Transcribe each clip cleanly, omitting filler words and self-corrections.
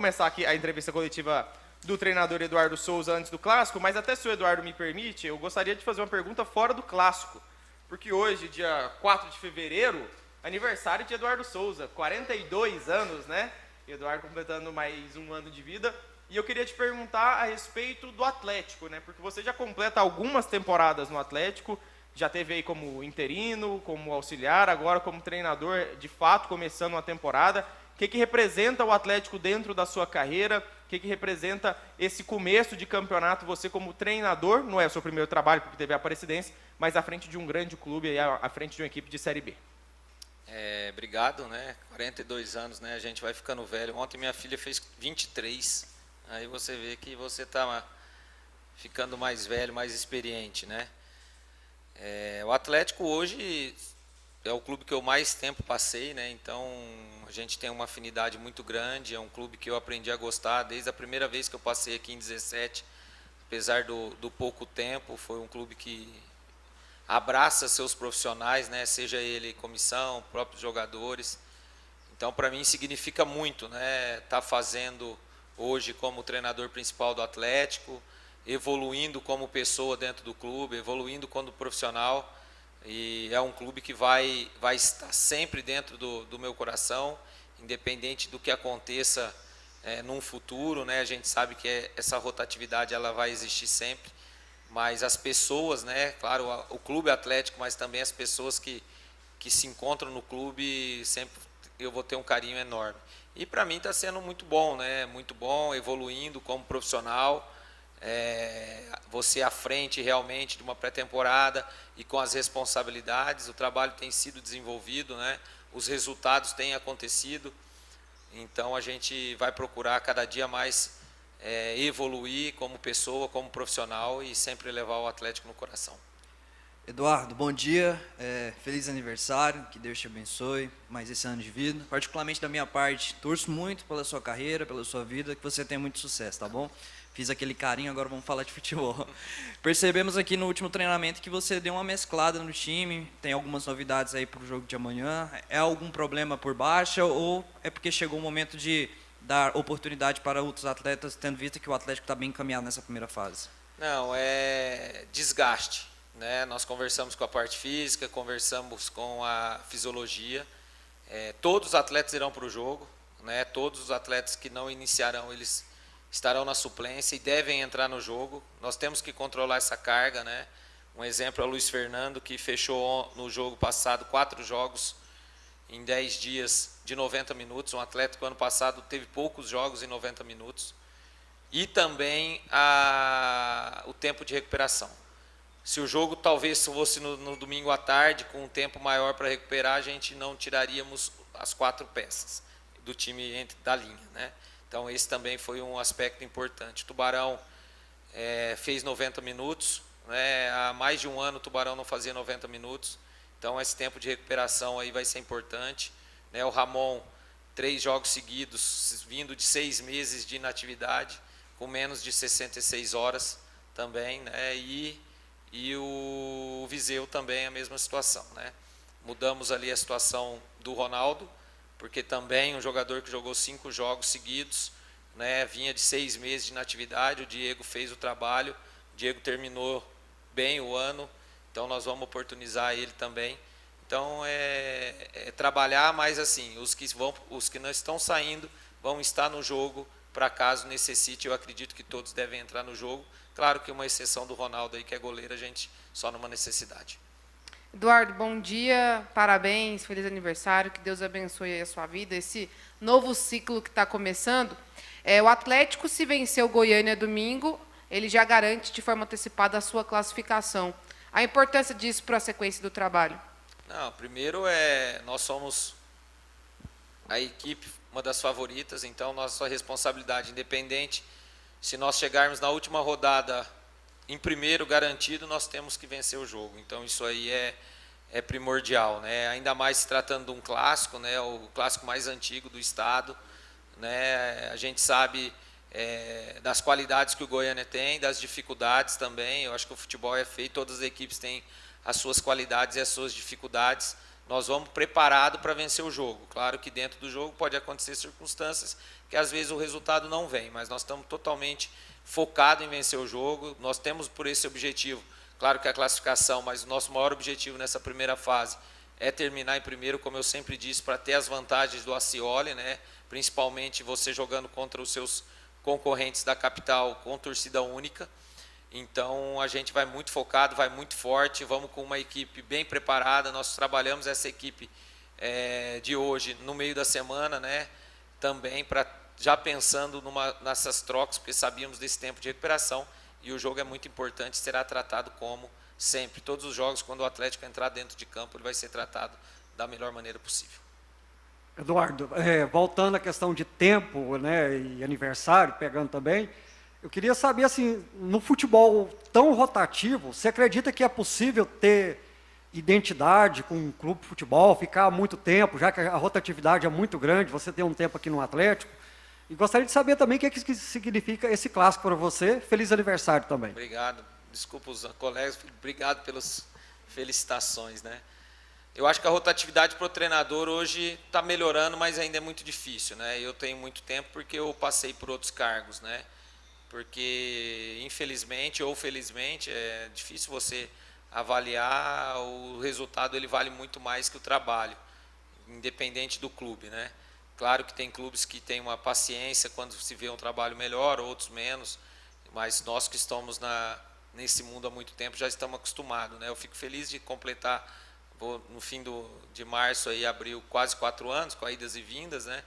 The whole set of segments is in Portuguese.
começar aqui a entrevista coletiva do treinador Eduardo Souza antes do Clássico, mas até se o Eduardo me permite, eu gostaria de fazer uma pergunta fora do Clássico. Porque hoje, dia 4 de fevereiro, aniversário de Eduardo Souza, 42 anos, né? Eduardo completando mais um ano de vida. E eu queria te perguntar a respeito do Atlético, né? Porque você já completa algumas temporadas no Atlético, já teve aí como interino, como auxiliar, agora como treinador, de fato, começando uma temporada. O que representa o Atlético dentro da sua carreira? O que representa esse começo de campeonato, você como treinador? Não é o seu primeiro trabalho, porque teve a Aparecidense, mas à frente de um grande clube, à frente de uma equipe de Série B. Obrigado, né? 42 anos, né? A gente vai ficando velho. Ontem minha filha fez 23. Aí você vê que você está ficando mais velho, mais experiente, né? O Atlético hoje é o clube que eu mais tempo passei, né? Então a gente tem uma afinidade muito grande. É um clube que eu aprendi a gostar desde a primeira vez que eu passei aqui em 17. Apesar do pouco tempo, foi um clube que abraça seus profissionais, né? Seja ele comissão, próprios jogadores. Então, para mim, significa muito, né? Tá fazendo hoje como treinador principal do Atlético, evoluindo como pessoa dentro do clube, evoluindo como profissional. E é um clube que vai estar sempre dentro do meu coração, independente do que aconteça num futuro, né? A gente sabe que essa rotatividade ela vai existir sempre. Mas as pessoas, né, claro, o clube atlético, mas também as pessoas que se encontram no clube, sempre eu vou ter um carinho enorme. E para mim está sendo muito bom, né? Muito bom, evoluindo como profissional. Você à frente realmente de uma pré-temporada e com as responsabilidades, o trabalho tem sido desenvolvido, né? Os resultados têm acontecido. Então a gente vai procurar cada dia mais evoluir como pessoa, como profissional e sempre levar o Atlético no coração. Eduardo, bom dia, feliz aniversário, que Deus te abençoe mais esse ano de vida. Particularmente da minha parte, torço muito pela sua carreira, pela sua vida, que você tenha muito sucesso, tá bom? Fiz aquele carinho, agora vamos falar de futebol. Percebemos aqui no último treinamento que você deu uma mesclada no time, tem algumas novidades aí para o jogo de amanhã. É algum problema por baixa ou é porque chegou o momento de dar oportunidade para outros atletas, tendo visto que o Atlético está bem encaminhado nessa primeira fase? Não, é desgaste, né? Nós conversamos com a parte física, conversamos com a fisiologia. Todos os atletas irão para o jogo, né? Todos os atletas que não iniciarão, eles estarão na suplência e devem entrar no jogo. Nós temos que controlar essa carga, né? Um exemplo é o Luiz Fernando, que fechou no jogo passado 4 jogos em 10 dias de 90 minutos. Um atleta que ano passado teve poucos jogos em 90 minutos. E também o tempo de recuperação. Se o jogo talvez fosse no domingo à tarde, com um tempo maior para recuperar, a gente não tiraríamos as 4 peças do time da linha, né? Então esse também foi um aspecto importante. O Tubarão fez 90 minutos, né? Há mais de um ano o Tubarão não fazia 90 minutos. Então esse tempo de recuperação aí vai ser importante, né? O Ramon, 3 jogos seguidos, vindo de 6 meses de inatividade, com menos de 66 horas também, né? E o Viseu também a mesma situação, né? Mudamos ali a situação do Ronaldo, porque também um jogador que jogou 5 jogos seguidos, né? Vinha de 6 meses de inatividade, o Diego fez o trabalho, o Diego terminou bem o ano, então nós vamos oportunizar ele também. Então trabalhar, mas assim, os que não estão saindo vão estar no jogo, para caso necessite. Eu acredito que todos devem entrar no jogo. Claro que uma exceção do Ronaldo aí, que é goleiro, a gente só numa necessidade. Eduardo, bom dia, parabéns, feliz aniversário, que Deus abençoe a sua vida, esse novo ciclo que está começando. O Atlético, se vencer o Goiânia domingo, ele já garante de forma antecipada a sua classificação. A importância disso para a sequência do trabalho? Não, primeiro nós somos a equipe, uma das favoritas, então nossa responsabilidade, independente, se nós chegarmos na última rodada em primeiro garantido, nós temos que vencer o jogo. Então isso aí é primordial, né? Ainda mais se tratando de um clássico, né? O clássico mais antigo do estado, né? A gente sabe das qualidades que o Goiânia tem, das dificuldades também. Eu acho que o futebol é feito, todas as equipes têm as suas qualidades e as suas dificuldades, nós vamos preparado para vencer o jogo. Claro que dentro do jogo pode acontecer circunstâncias que às vezes o resultado não vem, mas nós estamos totalmente focados em vencer o jogo. Nós temos por esse objetivo, claro que a classificação, mas o nosso maior objetivo nessa primeira fase é terminar em primeiro, como eu sempre disse, para ter as vantagens do Ascioli, né? Principalmente você jogando contra os seus concorrentes da capital com torcida única. Então a gente vai muito focado, vai muito forte, vamos com uma equipe bem preparada. Nós trabalhamos essa equipe de hoje no meio da semana, né? Também já pensando nessas trocas, porque sabíamos desse tempo de recuperação e o jogo é muito importante, será tratado como sempre. Todos os jogos, quando o Atlético entrar dentro de campo, ele vai ser tratado da melhor maneira possível. Eduardo, voltando à questão de tempo, né, e aniversário, pegando também, eu queria saber, assim, no futebol tão rotativo, você acredita que é possível ter identidade com um clube de futebol, ficar muito tempo, já que a rotatividade é muito grande, você tem um tempo aqui no Atlético? E gostaria de saber também o que significa esse clássico para você. Feliz aniversário também. Obrigado. Desculpa os colegas, obrigado pelas felicitações, né? Eu acho que a rotatividade para o treinador hoje está melhorando, mas ainda é muito difícil, né? Eu tenho muito tempo porque eu passei por outros cargos, né? Porque, infelizmente ou felizmente, é difícil você avaliar, o resultado ele vale muito mais que o trabalho, independente do clube, né? Claro que tem clubes que têm uma paciência quando se vê um trabalho melhor, outros menos, mas nós que estamos nesse mundo há muito tempo já estamos acostumados, né? Eu fico feliz de completar, no fim de março, aí, abriu quase 4 anos, com idas e vindas, né?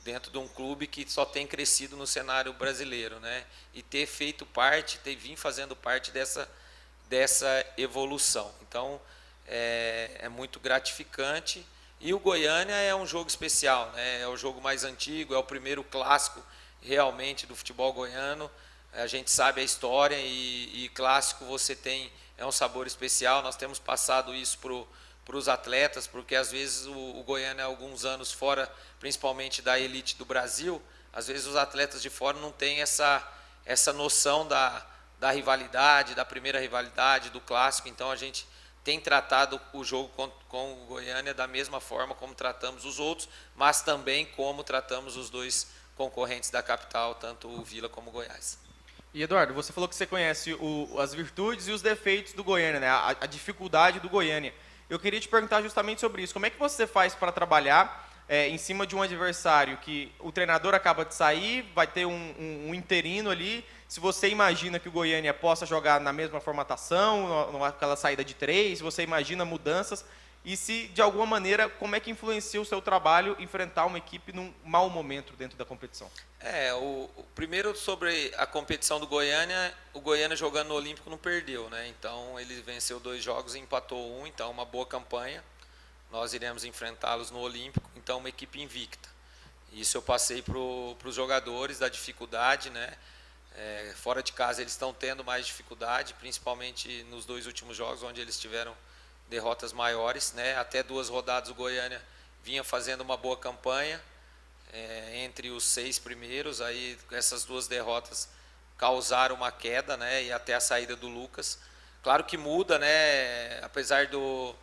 Dentro de um clube que só tem crescido no cenário brasileiro, né? E ter feito parte, ter vindo fazendo parte dessa evolução. Então, é muito gratificante. E o Goiânia é um jogo especial, né? É o jogo mais antigo, é o primeiro clássico realmente do futebol goiano. A gente sabe a história e clássico é um sabor especial. Nós temos passado isso para os atletas, porque às vezes o Goiânia, há alguns anos fora, principalmente da elite do Brasil, às vezes os atletas de fora não têm essa noção da rivalidade, da primeira rivalidade, do clássico. Então a gente tem tratado o jogo com o Goiânia da mesma forma como tratamos os outros, mas também como tratamos os dois concorrentes da capital, tanto o Vila como o Goiás. E Eduardo, você falou que você conhece as virtudes e os defeitos do Goiânia, né? A dificuldade do Goiânia. Eu queria te perguntar justamente sobre isso. Como é que você faz para trabalhar em cima de um adversário que o treinador acaba de sair, vai ter um interino ali? Se você imagina que o Goiânia possa jogar na mesma formatação, naquela saída de 3, você imagina mudanças, e se, de alguma maneira, como é que influencia o seu trabalho enfrentar uma equipe num mau momento dentro da competição? Primeiro, sobre a competição do Goiânia, o Goiânia jogando no Olímpico não perdeu, né? Então, ele venceu 2 jogos e empatou 1, então uma boa campanha. Nós iremos enfrentá-los no Olímpico, então uma equipe invicta. Isso eu passei para os jogadores, da dificuldade, né? Fora de casa eles estão tendo mais dificuldade, principalmente nos 2 últimos jogos, onde eles tiveram derrotas maiores, né? Até 2 rodadas o Goiânia vinha fazendo uma boa campanha, entre os 6 primeiros, aí essas 2 derrotas causaram uma queda, né? E até a saída do Lucas. Claro que muda, né? Apesar do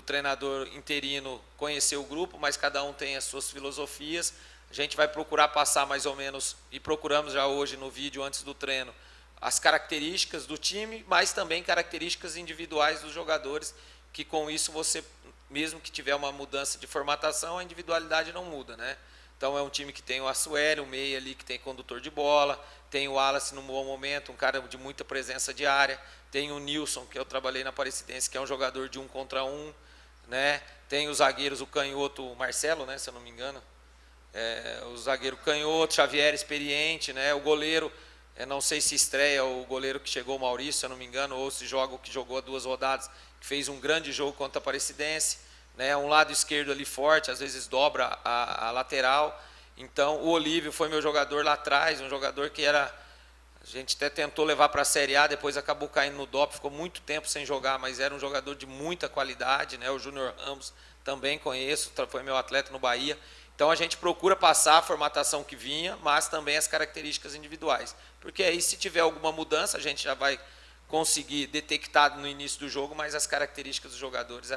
treinador interino conhecer o grupo, mas cada um tem as suas filosofias. A gente vai procurar passar mais ou menos, e procuramos já hoje no vídeo antes do treino, as características do time, mas também características individuais dos jogadores, que com isso você, mesmo que tiver uma mudança de formatação, a individualidade não muda, né? Então é um time que tem o Assueli, o meia ali que tem condutor de bola, tem o Wallace num bom momento, um cara de muita presença de área, tem o Nilson, que eu trabalhei na Aparecidense, que é um jogador de 1 contra 1, né? Tem os zagueiros, o canhoto, o Marcelo, né, se eu não me engano, o zagueiro canhoto, Xavier experiente, né? O goleiro, não sei se estreia o goleiro que chegou, o Maurício, se eu não me engano, ou se joga o que jogou 2 rodadas, que fez um grande jogo contra a Aparecidense, né? Um lado esquerdo ali forte, às vezes dobra a lateral. Então o Olívio foi meu jogador lá atrás, um jogador que a gente até tentou levar para a Série A, depois acabou caindo no DOP, ficou muito tempo sem jogar, mas era um jogador de muita qualidade, né? O Júnior Ramos também conheço, foi meu atleta no Bahia. Então a gente procura passar a formatação que vinha, mas também as características individuais. Porque aí, se tiver alguma mudança, a gente já vai conseguir detectar no início do jogo, mas as características dos jogadores,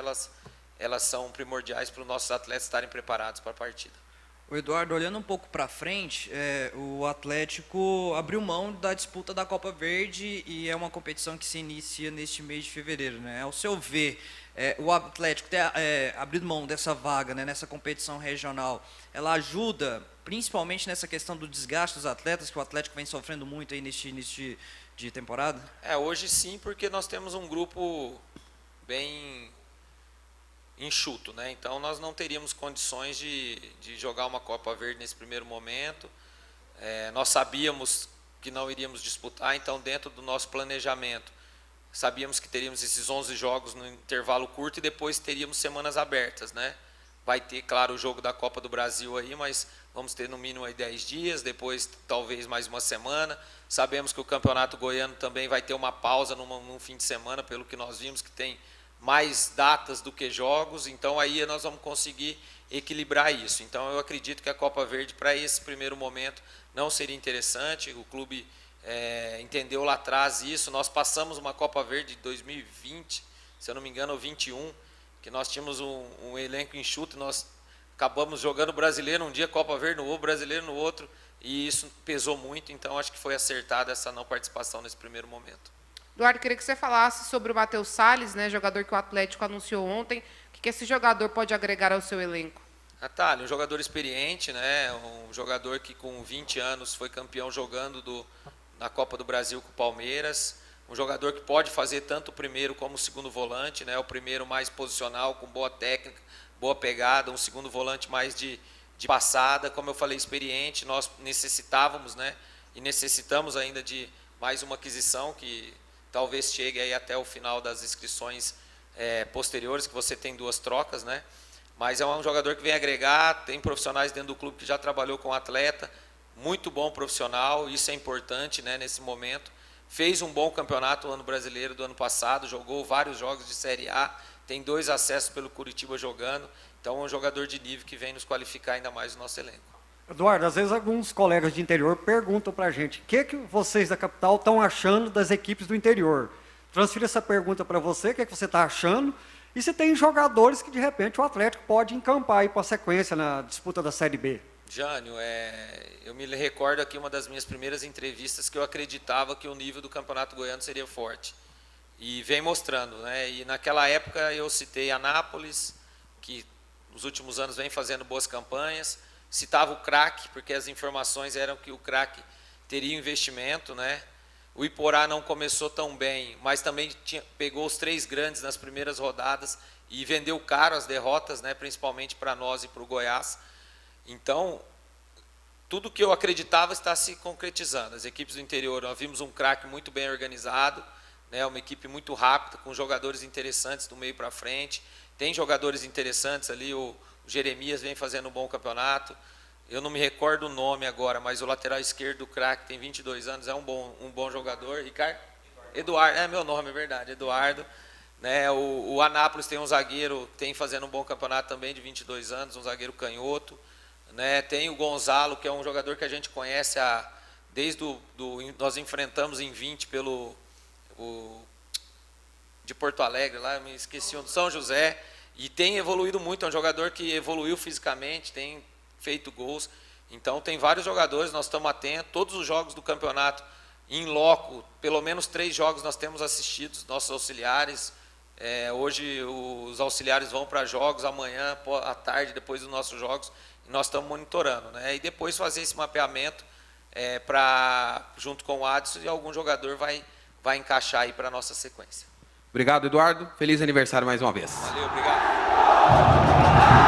elas são primordiais para os nossos atletas estarem preparados para a partida. O Eduardo, olhando um pouco para frente, o Atlético abriu mão da disputa da Copa Verde e é uma competição que se inicia neste mês de fevereiro, né? Ao seu ver, o Atlético ter abrido mão dessa vaga, né, nessa competição regional, ela ajuda principalmente nessa questão do desgaste dos atletas, que o Atlético vem sofrendo muito aí neste início de temporada? Hoje sim, porque nós temos um grupo bem enxuto, né? Então nós não teríamos condições de jogar uma Copa Verde nesse primeiro momento. Nós sabíamos que não iríamos disputar, então dentro do nosso planejamento sabíamos que teríamos esses 11 jogos no intervalo curto e depois teríamos semanas abertas, né? Vai ter, claro, o jogo da Copa do Brasil aí, mas vamos ter no mínimo aí 10 dias, depois talvez mais uma semana. Sabemos que o Campeonato Goiano também vai ter uma pausa num fim de semana, pelo que nós vimos que tem mais datas do que jogos, então aí nós vamos conseguir equilibrar isso. Então eu acredito que a Copa Verde para esse primeiro momento não seria interessante. O clube entendeu lá atrás isso. Nós passamos uma Copa Verde de 2020, se eu não me engano, ou 21, que nós tínhamos um elenco enxuto, nós acabamos jogando brasileiro um dia, Copa Verde no outro, brasileiro no outro, e isso pesou muito, então acho que foi acertada essa não participação nesse primeiro momento. Eduardo, queria que você falasse sobre o Matheus Salles, né, jogador que o Atlético anunciou ontem. O que esse jogador pode agregar ao seu elenco? Natália, um jogador experiente, né, um jogador que com 20 anos foi campeão jogando na Copa do Brasil com o Palmeiras, um jogador que pode fazer tanto o primeiro como o segundo volante, né, o primeiro mais posicional, com boa técnica, boa pegada, um segundo volante mais de passada, como eu falei, experiente. Nós necessitávamos, né, e necessitamos ainda de mais uma aquisição que talvez chegue aí até o final das inscrições posteriores, que você tem 2 trocas, né? Mas é um jogador que vem agregar, tem profissionais dentro do clube que já trabalhou com atleta, muito bom profissional, isso é importante, né, nesse momento. Fez um bom campeonato no ano brasileiro do ano passado, jogou vários jogos de Série A, tem 2 acessos pelo Curitiba jogando, então é um jogador de nível que vem nos qualificar ainda mais no nosso elenco. Eduardo, às vezes alguns colegas de interior perguntam para a gente o que vocês da capital estão achando das equipes do interior. Transfiro essa pergunta para você, o que você está achando, e se tem jogadores que de repente o Atlético pode encampar aí para a sequência na disputa da Série B. Jânio, eu me recordo aqui uma das minhas primeiras entrevistas que eu acreditava que o nível do Campeonato Goiano seria forte. E vem mostrando, né? E naquela época eu citei Anápolis, que nos últimos anos vem fazendo boas campanhas. Citava o Crack, porque as informações eram que o Crack teria investimento, né? O Iporá não começou tão bem, mas também pegou os 3 grandes nas primeiras rodadas e vendeu caro as derrotas, né? Principalmente para nós e para o Goiás. Então, tudo que eu acreditava está se concretizando. As equipes do interior, nós vimos um Crack muito bem organizado, né? Uma equipe muito rápida, com jogadores interessantes do meio para frente. Tem jogadores interessantes ali, o Jeremias vem fazendo um bom campeonato. Eu não me recordo o nome agora, mas o lateral esquerdo do Crack tem 22 anos, é um bom jogador. Ricardo? Eduardo, meu nome, é verdade, Eduardo. Né, o Anápolis tem um zagueiro, tem fazendo um bom campeonato também, de 22 anos, um zagueiro canhoto. Né, tem o Gonzalo, que é um jogador que a gente conhece desde nós enfrentamos em 20 de Porto Alegre, lá, eu me esqueci, do São José. E tem evoluído muito, é um jogador que evoluiu fisicamente, tem feito gols. Então tem vários jogadores, nós estamos atentos. Todos os jogos do campeonato em loco, pelo menos 3 jogos nós temos assistido, nossos auxiliares. Hoje os auxiliares vão para jogos, amanhã à tarde, depois dos nossos jogos, e nós estamos monitorando. Né? E depois fazer esse mapeamento junto com o Adson, e algum jogador vai encaixar aí para a nossa sequência. Obrigado, Eduardo. Feliz aniversário mais uma vez. Valeu, obrigado.